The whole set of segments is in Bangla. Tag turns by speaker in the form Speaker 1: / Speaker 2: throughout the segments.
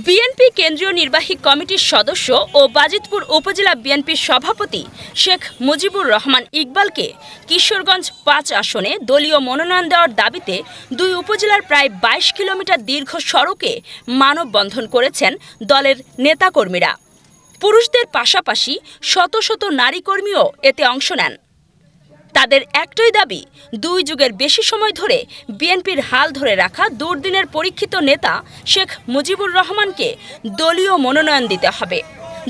Speaker 1: বিএনপি কেন্দ্রীয় নির্বাহী কমিটির সদস্য ও বাজিতপুর উপজেলা বিএনপির সভাপতি শেখ মুজিবুর রহমান ইকবালকে কিশোরগঞ্জ ৫ আসনে দলীয় মনোনয়ন দেওয়ার দাবিতে দুই উপজেলার প্রায় ২২ কিলোমিটার দীর্ঘ সড়কে মানববন্ধন করেছেন দলের নেতাকর্মীরা। পুরুষদের পাশাপাশি শত শত নারী কর্মীও এতে অংশ নেন। তাদের একটাই দাবি, ২ যুগের বেশি সময় ধরে বিএনপির হাল ধরে রাখা দুর্দিনের পরীক্ষিত নেতা শেখ মুজিবুর রহমানকে দলীয় মনোনয়ন দিতে হবে।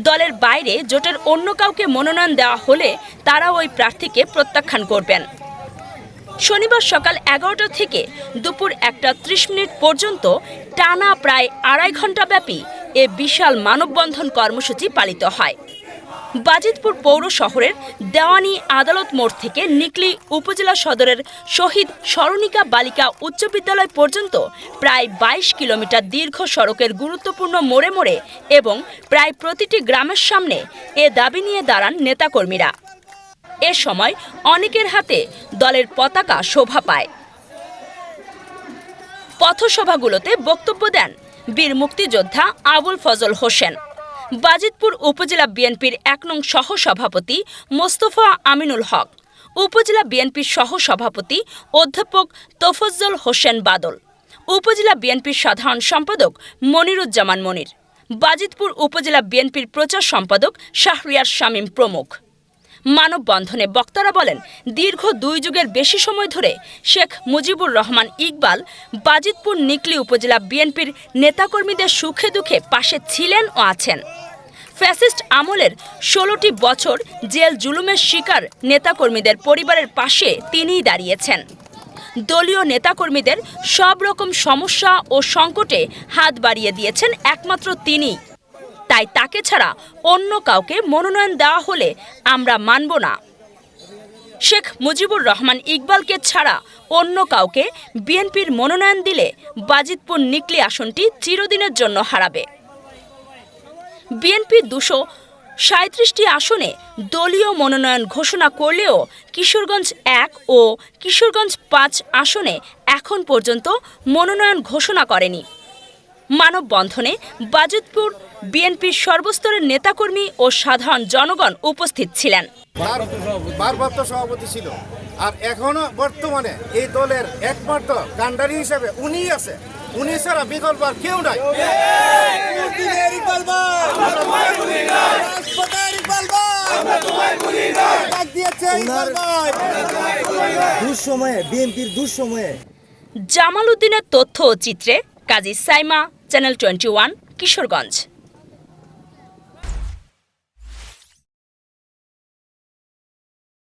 Speaker 1: দলের বাইরে জোটের অন্য কাউকে মনোনয়ন দেওয়া হলে তারা ওই প্রার্থীকে প্রত্যাখ্যান করবেন। শনিবার সকাল ১১টা থেকে দুপুর ১:৩০ পর্যন্ত টানা প্রায় ২.৫ ঘণ্টা ব্যাপী এ বিশাল মানববন্ধন কর্মসূচি পালিত হয়। বাজিতপুর পৌর শহরের দেওয়ানি আদালত মোড় থেকে নিকলি উপজেলা সদরের শহীদ স্মরণিকা বালিকা উচ্চ বিদ্যালয় পর্যন্ত প্রায় ২২ কিলোমিটার দীর্ঘ সড়কের গুরুত্বপূর্ণ মোড়ে মোড়ে এবং প্রায় প্রতিটি গ্রামের সামনে এ দাবি নিয়ে দাঁড়ান নেতাকর্মীরা। এ সময় অনেকের হাতে দলের পতাকা শোভা পায়। পথসভাগুলোতে বক্তব্য দেন বীর মুক্তিযোদ্ধা আবুল ফজল হোসেন, বাজিতপুর উপজেলা বিএনপির ১ নং সহসভাপতি মোস্তফা আমিনুল হক, উপজেলা বিএনপির সহসভাপতি অধ্যাপক তোফজ্জল হোসেন বাদল, উপজেলা বিএনপির সাধারণ সম্পাদক মনিরুজ্জামান মনির, বাজিতপুর উপজেলা বিএনপির প্রচার সম্পাদক শাহরিয়ার শামীম প্রমুখ। মানববন্ধনে বক্তারা বলেন, দীর্ঘ ২ যুগের বেশি সময় ধরে শেখ মুজিবুর রহমান ইকবাল বাজিতপুর নিকলি উপজেলা বিএনপির নেতাকর্মীদের সুখে দুঃখে পাশে ছিলেন ও আছেন। ফ্যাসিস্ট আমলের ১৬টি বছর জেল জুলুমের শিকার নেতাকর্মীদের পরিবারের পাশে তিনিই দাঁড়িয়েছেন। দলীয় নেতাকর্মীদের সব রকম সমস্যা ও সংকটে হাত বাড়িয়ে দিয়েছেন একমাত্র তিনিই। তাই তাকে ছাড়া অন্য কাউকে মনোনয়ন দেওয়া হলে আমরা মানব না। শেখ মুজিবুর রহমান ইকবালকে ছাড়া অন্য কাউকে বিএনপির মনোনয়ন দিলে বাজিতপুর নিকলি আসনটি চিরদিনের জন্য হারাবে। বিএনপি ২৩৭টি আসনে দলীয় মনোনয়ন ঘোষণা করলেও কিশোরগঞ্জ ১ ও কিশোরগঞ্জ ৫ আসনে এখন পর্যন্ত মনোনয়ন ঘোষণা করেনি। মানববন্ধনে বাজিতপুর বিএনপির সর্বস্তরের নেতাকর্মী ও সাধারণ জনগণ উপস্থিত ছিলেন।
Speaker 2: ভারপ্রাপ্ত সভাপতি ছিল, আর এখনো বর্তমানে এই দলের একমাত্র কান্ডারি হিসেবে উনিই আছে। উনি ছাড়া বিকল্প আর কেউ নাই।
Speaker 3: বিএনপির দুঃসময়ে
Speaker 1: জামাল উদ্দিনের তথ্য ও চিত্রে কাজী সাইমা, চ্যানেল 21, কিশোরগঞ্জ।